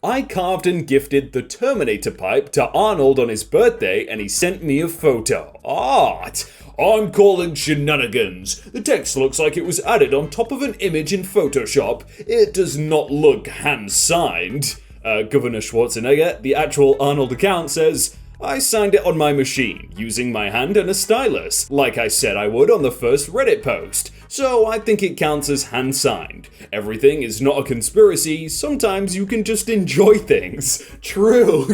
I carved and gifted the Terminator pipe to Arnold on his birthday and he sent me a photo. Art! I'm calling shenanigans. The text looks like it was added on top of an image in Photoshop. It does not look hand-signed. Governor Schwarzenegger, the actual Arnold account says, I signed it on my machine, using my hand and a stylus, like I said I would on the first Reddit post. So I think it counts as hand-signed. Everything is not a conspiracy, sometimes you can just enjoy things. True.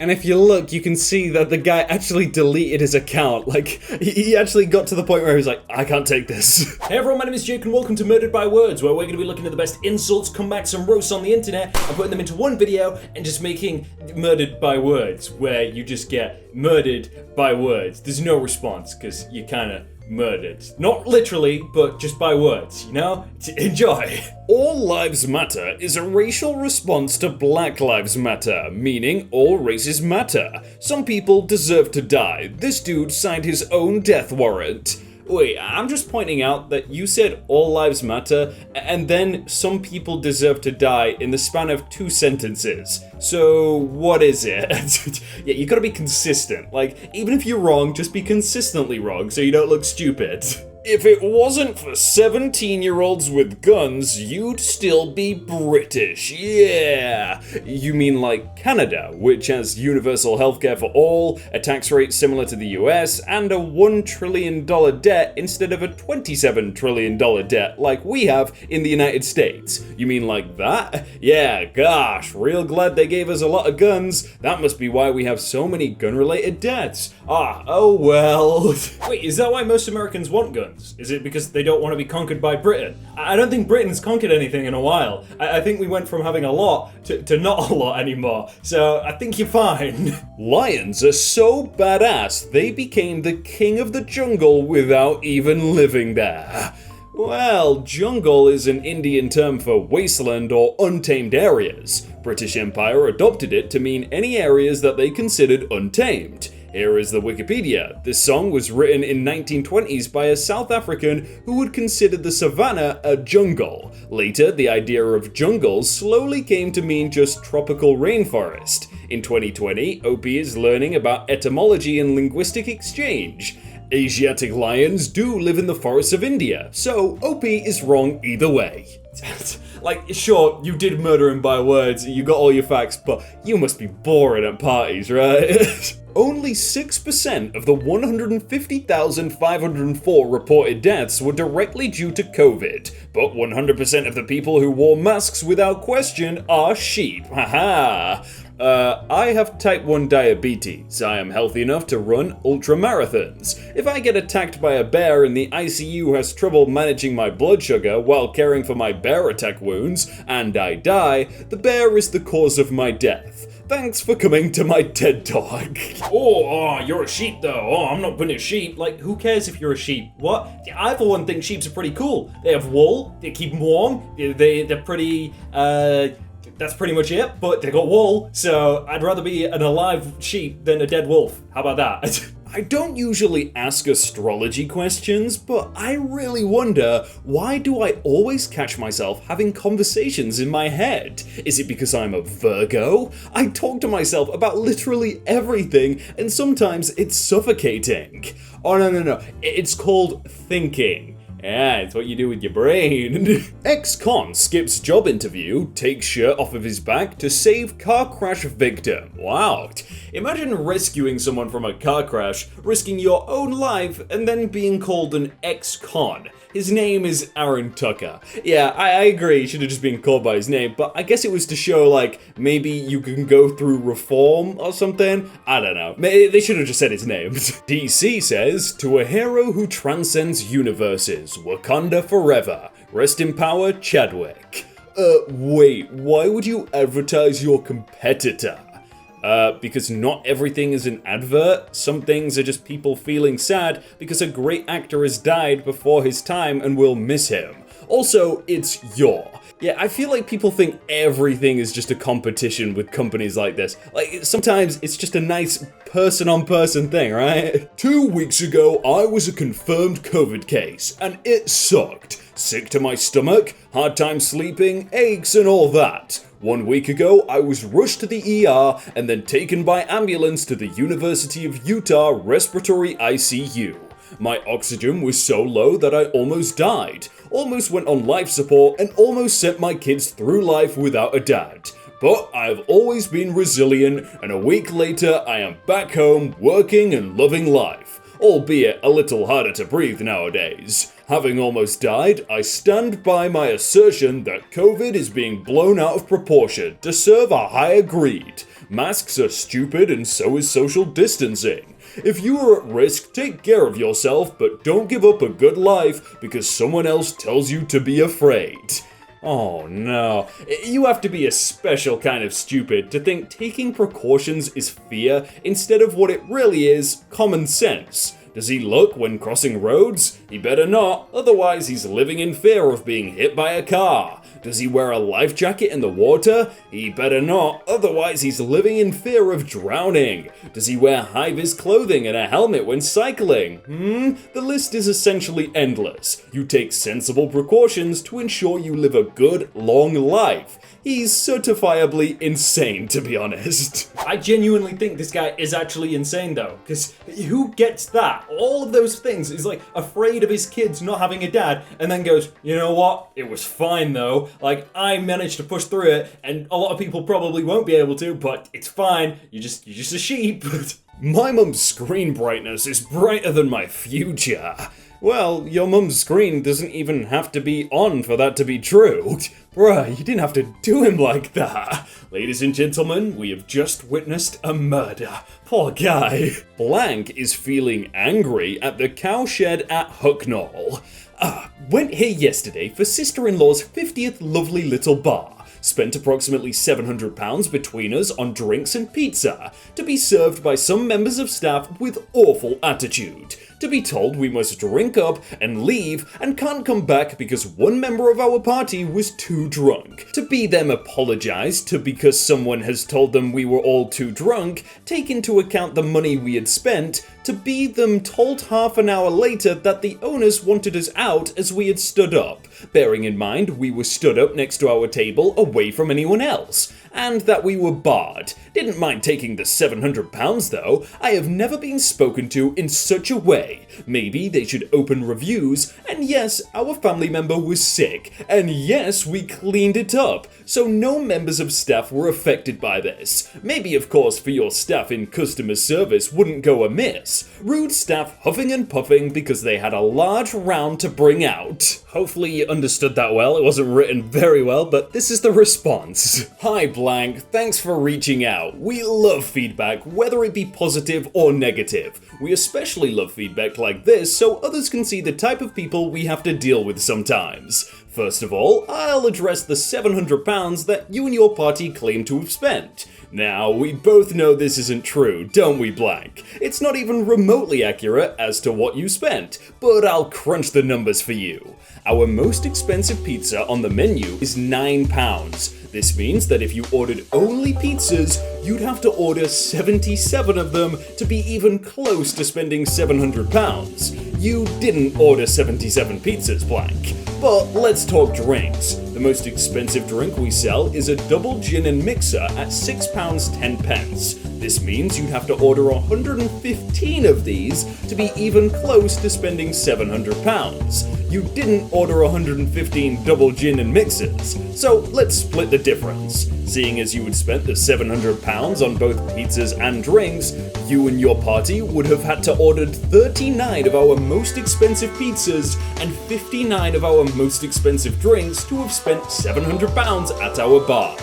And if you look, you can see that the guy actually deleted his account. Like, he actually got to the point where he was like, I can't take this. Hey everyone, my name is Jake and welcome to Murdered by Words, where we're going to be looking at the best insults, comebacks and roasts on the internet and putting them into one video and just making Murdered by Words, where you just get murdered by words. There's no response, because you kind of murdered. Not literally, but just by words, you know? Enjoy! All Lives Matter is a racial response to Black Lives Matter, meaning all races matter. Some people deserve to die. This dude signed his own death warrant. Wait, I'm just pointing out that you said all lives matter, and then some people deserve to die in the span of 2 sentences. So, what is it? Yeah, you gotta be consistent. Like, even if you're wrong, just be consistently wrong so you don't look stupid. If it wasn't for 17-year-olds with guns, you'd still be British, yeah! You mean like Canada, which has universal healthcare for all, a tax rate similar to the US, and a $1 trillion debt instead of a $27 trillion debt like we have in the United States. You mean like that? Yeah, gosh, real glad they gave us a lot of guns. That must be why we have so many gun-related deaths. Oh well. Wait, is that why most Americans want guns? Is it because they don't want to be conquered by Britain? I don't think Britain's conquered anything in a while. I think we went from having a lot to not a lot anymore. So I think you're fine. Lions are so badass, they became the king of the jungle without even living there. Well, jungle is an Indian term for wasteland or untamed areas. British Empire adopted it to mean any areas that they considered untamed. Here is the Wikipedia. This song was written in 1920s by a South African who would consider the savannah a jungle. Later, the idea of jungle slowly came to mean just tropical rainforest. In 2020, OP is learning about etymology and linguistic exchange. Asiatic lions do live in the forests of India, so OP is wrong either way. Like, sure, you did murder him by words, you got all your facts, but you must be boring at parties, right? Only 6% of the 150,504 reported deaths were directly due to COVID, but 100% of the people who wore masks without question are sheep. Haha. I have type 1 diabetes. I am healthy enough to run ultramarathons. If I get attacked by a bear and the ICU has trouble managing my blood sugar while caring for my bear attack wounds, and I die, the bear is the cause of my death. Thanks for coming to my TED Talk. Oh, you're a sheep though. Oh, I'm not putting a sheep. Like, who cares if you're a sheep? What? I for one think sheeps are pretty cool. They have wool, they keep them warm, they're pretty, that's pretty much it, but they got wool, so I'd rather be an alive sheep than a dead wolf. How about that? I don't usually ask astrology questions, but I really wonder, why do I always catch myself having conversations in my head? Is it because I'm a Virgo? I talk to myself about literally everything, and sometimes it's suffocating. Oh no, it's called thinking. Yeah, it's what you do with your brain. Ex-con skips job interview, takes shirt off of his back to save car crash victim. Wow. Imagine rescuing someone from a car crash, risking your own life, and then being called an ex-con. His name is Aaron Tucker. Yeah, I agree, he should have just been called by his name, but I guess it was to show, like, maybe you can go through reform or something? I don't know. They should have just said his name. DC says, to a hero who transcends universes, Wakanda forever. Rest in power, Chadwick. Wait, why would you advertise your competitor? Because not everything is an advert. Some things are just people feeling sad because a great actor has died before his time and we'll miss him. Also, it's your. Yeah, I feel like people think everything is just a competition with companies like this. Like, sometimes it's just a nice person-on-person thing, right? 2 weeks ago, I was a confirmed COVID case, and it sucked. Sick to my stomach, hard time sleeping, aches and all that. 1 week ago, I was rushed to the ER and then taken by ambulance to the University of Utah Respiratory ICU. My oxygen was so low that I almost died, almost went on life support, and almost sent my kids through life without a dad. But I've always been resilient, and a week later I am back home, working and loving life, albeit a little harder to breathe nowadays. Having almost died, I stand by my assertion that COVID is being blown out of proportion to serve a higher greed. Masks are stupid and so is social distancing. If you are at risk, take care of yourself, but don't give up a good life because someone else tells you to be afraid. Oh no, you have to be a special kind of stupid to think taking precautions is fear instead of what it really is, common sense. Does he look when crossing roads? He better not, otherwise he's living in fear of being hit by a car. Does he wear a life jacket in the water? He better not, otherwise he's living in fear of drowning. Does he wear high-vis clothing and a helmet when cycling? The list is essentially endless. You take sensible precautions to ensure you live a good, long life. He's certifiably insane, to be honest. I genuinely think this guy is actually insane though, because who gets that? All of those things is like afraid of his kids not having a dad, and then goes, you know what? It was fine though. Like, I managed to push through it, and a lot of people probably won't be able to, but it's fine. You're just a sheep. My mum's screen brightness is brighter than my future. Well, your mum's screen doesn't even have to be on for that to be true. Bruh, you didn't have to do him like that. Ladies and gentlemen, we have just witnessed a murder. Poor guy. Blank is feeling angry at the Cowshed at Hucknall. Went here yesterday for sister-in-law's 50th lovely little bar. Spent approximately £700 between us on drinks and pizza, to be served by some members of staff with awful attitude. To be told we must drink up and leave and can't come back because one member of our party was too drunk. To be them apologized to because someone has told them we were all too drunk, take into account the money we had spent, to be them told half an hour later that the owners wanted us out as we had stood up, bearing in mind we were stood up next to our table away from anyone else, and that we were barred. Didn't mind taking the £700 though. I have never been spoken to in such a way. Maybe they should open reviews, and yes, our family member was sick, and yes, we cleaned it up, so no members of staff were affected by this. Maybe of course for your staff in customer service wouldn't go amiss. Rude staff huffing and puffing because they had a large round to bring out. Hopefully you understood that well. It wasn't written very well, but this is the response. Hi Blank, thanks for reaching out. We love feedback, whether it be positive or negative. We especially love feedback like this so others can see the type of people we have to deal with sometimes. First of all, I'll address the £700 that you and your party claim to have spent. Now, we both know this isn't true, don't we, Blank? It's not even remotely accurate as to what you spent, but I'll crunch the numbers for you. Our most expensive pizza on the menu is £9. This means that if you ordered only pizzas, you'd have to order 77 of them to be even close to spending £700. You didn't order 77 pizzas, Blank. But let's talk drinks. The most expensive drink we sell is a double gin and mixer at £6.10. This means you'd have to order 115 of these to be even close to spending £700. You didn't order 115 double gin and mixers, so let's split the difference. Seeing as you had spent the £700 on both pizzas and drinks, you and your party would have had to order 39 of our most expensive pizzas and 59 of our most expensive drinks to have spent £700 at our bar.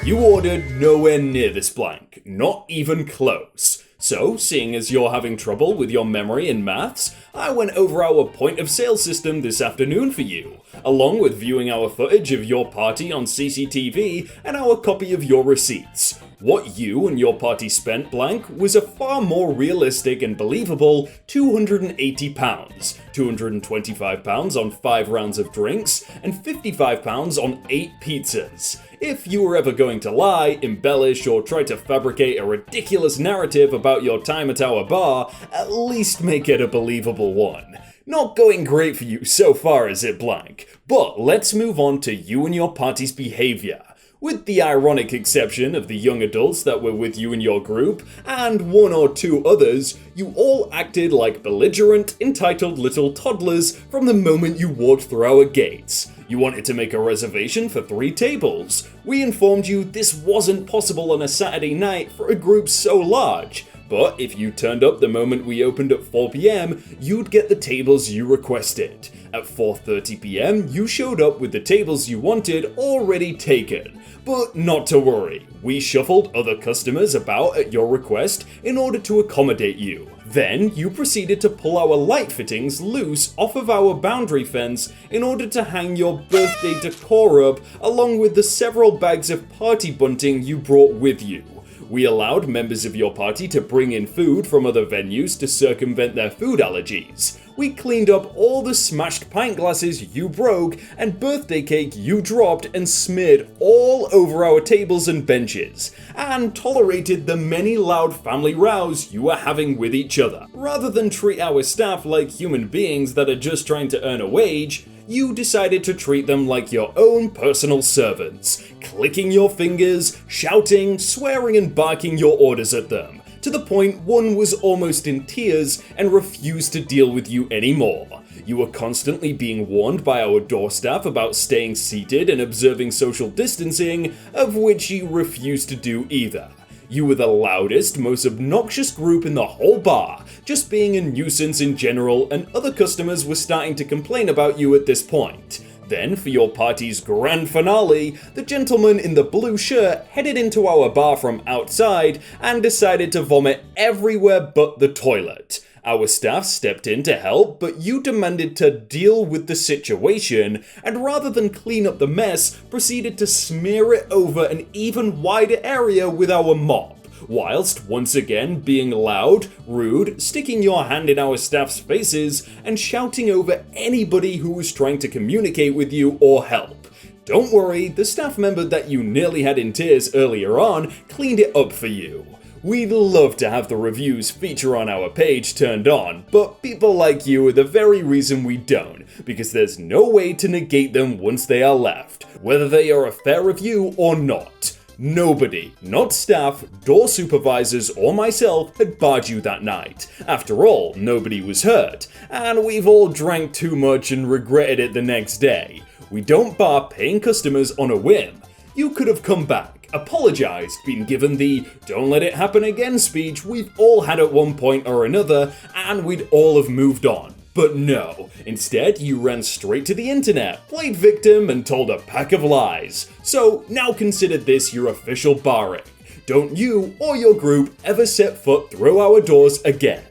You ordered nowhere near this, Blank, not even close. So, seeing as you're having trouble with your memory and maths, I went over our point of sale system this afternoon for you, along with viewing our footage of your party on CCTV and our copy of your receipts. What you and your party spent, Blank, was a far more realistic and believable £280, £225 on 5 rounds of drinks, and £55 on 8 pizzas. If you were ever going to lie, embellish, or try to fabricate a ridiculous narrative about your time at our bar, at least make it a believable one. Not going great for you so far, is it, Blank? But let's move on to you and your party's behavior. With the ironic exception of the young adults that were with you in your group, and one or two others, you all acted like belligerent, entitled little toddlers from the moment you walked through our gates. You wanted to make a reservation for 3 tables. We informed you this wasn't possible on a Saturday night for a group so large. But if you turned up the moment we opened at 4 PM, you'd get the tables you requested. At 4:30 PM, you showed up with the tables you wanted already taken. But not to worry, we shuffled other customers about at your request in order to accommodate you. Then you proceeded to pull our light fittings loose off of our boundary fence in order to hang your birthday decor up, along with the several bags of party bunting you brought with you. We allowed members of your party to bring in food from other venues to circumvent their food allergies. We cleaned up all the smashed pint glasses you broke and birthday cake you dropped and smeared all over our tables and benches, and tolerated the many loud family rows you were having with each other. Rather than treat our staff like human beings that are just trying to earn a wage, you decided to treat them like your own personal servants, clicking your fingers, shouting, swearing and barking your orders at them, to the point one was almost in tears and refused to deal with you anymore. You were constantly being warned by our door staff about staying seated and observing social distancing, of which you refused to do either. You were the loudest, most obnoxious group in the whole bar, just being a nuisance in general, and other customers were starting to complain about you at this point. Then, for your party's grand finale, the gentleman in the blue shirt headed into our bar from outside and decided to vomit everywhere but the toilet. Our staff stepped in to help, but you demanded to deal with the situation, and rather than clean up the mess, proceeded to smear it over an even wider area with our mop, whilst once again being loud, rude, sticking your hand in our staff's faces, and shouting over anybody who was trying to communicate with you or help. Don't worry, the staff member that you nearly had in tears earlier on cleaned it up for you. We'd love to have the reviews feature on our page turned on, but people like you are the very reason we don't, because there's no way to negate them once they are left, whether they are a fair review or not. Nobody, not staff, door supervisors, or myself, had barred you that night. After all, nobody was hurt, and we've all drank too much and regretted it the next day. We don't bar paying customers on a whim. You could have come back, apologized, been given the "don't let it happen again" speech we've all had at one point or another, and we'd all have moved on. But no, instead you ran straight to the internet, played victim, and told a pack of lies. So now consider this your official barring. Don't you or your group ever set foot through our doors again.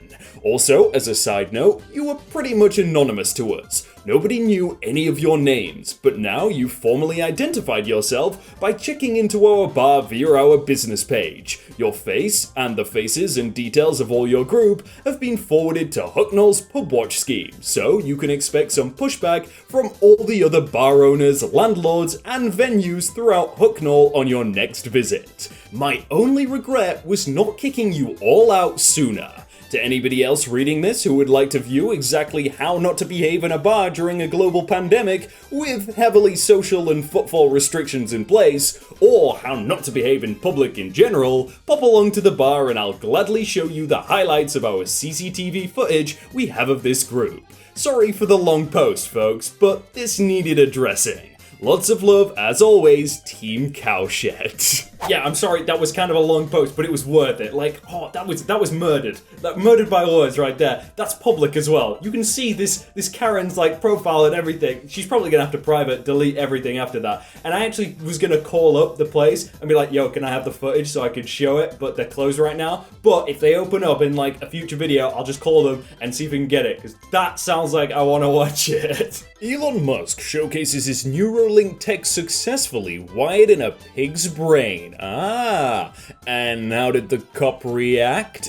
Also, as a side note, you were pretty much anonymous to us. Nobody knew any of your names, but now you've formally identified yourself by checking into our bar via our business page. Your face, and the faces and details of all your group, have been forwarded to Hucknall's Pub Watch scheme, so you can expect some pushback from all the other bar owners, landlords, and venues throughout Hucknall on your next visit. My only regret was not kicking you all out sooner. To anybody else reading this who would like to view exactly how not to behave in a bar during a global pandemic with heavily social and footfall restrictions in place, or how not to behave in public in general, pop along to the bar and I'll gladly show you the highlights of our CCTV footage we have of this group. Sorry for the long post, folks, but this needed addressing. Lots of love, as always, Team Cowshed. Yeah, I'm sorry, that was kind of a long post, but it was worth it. Like, oh, that was murdered. That murdered by words right there. That's public as well. You can see this Karen's like profile and everything. She's probably gonna have to private delete everything after that. And I actually was gonna call up the place and be like, yo, can I have the footage so I could show it? But they're closed right now. But if they open up in like a future video, I'll just call them and see if we can get it, because that sounds like I wanna watch it. Elon Musk showcases his Neuralink tech successfully wired in a pig's brain. And how did the cop react?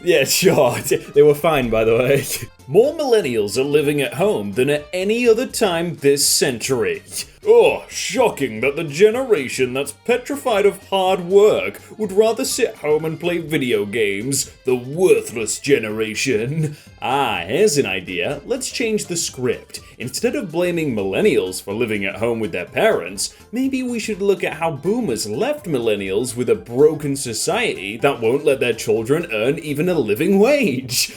Yeah, sure, they were fine, by the way. More millennials are living at home than at any other time this century. Oh, shocking that the generation that's petrified of hard work would rather sit home and play video games. The worthless generation. Ah, here's an idea. Let's change the script. Instead of blaming millennials for living at home with their parents, maybe we should look at how boomers left millennials with a broken society that won't let their children earn even a living wage.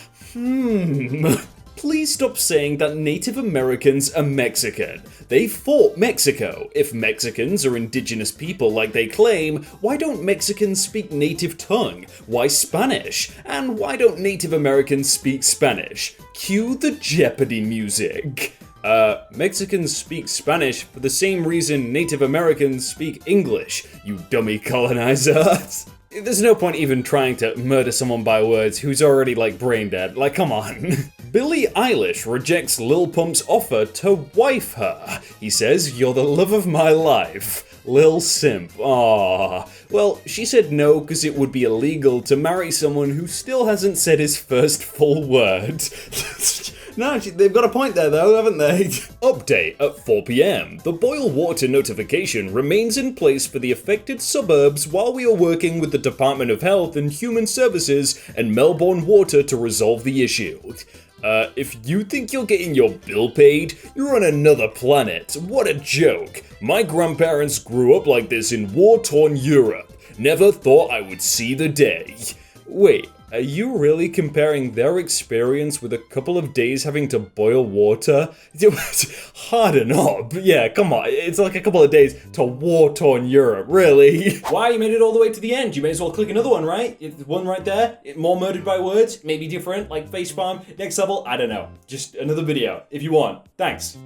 Please stop saying that Native Americans are Mexican. They fought Mexico. If Mexicans are indigenous people like they claim, why don't Mexicans speak native tongue? Why Spanish? And why don't Native Americans speak Spanish? Cue the Jeopardy music. Mexicans speak Spanish for the same reason Native Americans speak English, you dummy colonizer. There's no point even trying to murder someone by words who's already brain dead. Come on. Billie Eilish rejects Lil Pump's offer to wife her. He says, "You're the love of my life." Lil Simp. Aww. Well, she said no because it would be illegal to marry someone who still hasn't said his first full word. No, they've got a point there though, haven't they? Update at 4 PM. The boil water notification remains in place for the affected suburbs while we are working with the Department of Health and Human Services and Melbourne Water to resolve the issue. If you think you're getting your bill paid, you're on another planet. What a joke. My grandparents grew up like this in war-torn Europe. Never thought I would see the day. Wait, are you really comparing their experience with a couple of days having to boil water? Harden up. Yeah, come on. It's like a couple of days to war-torn Europe, really. Why? You made it all the way to the end. You may as well click another one, right? One right there. More murdered by words. Maybe different, like facepalm. Next level. I don't know. Just another video if you want. Thanks.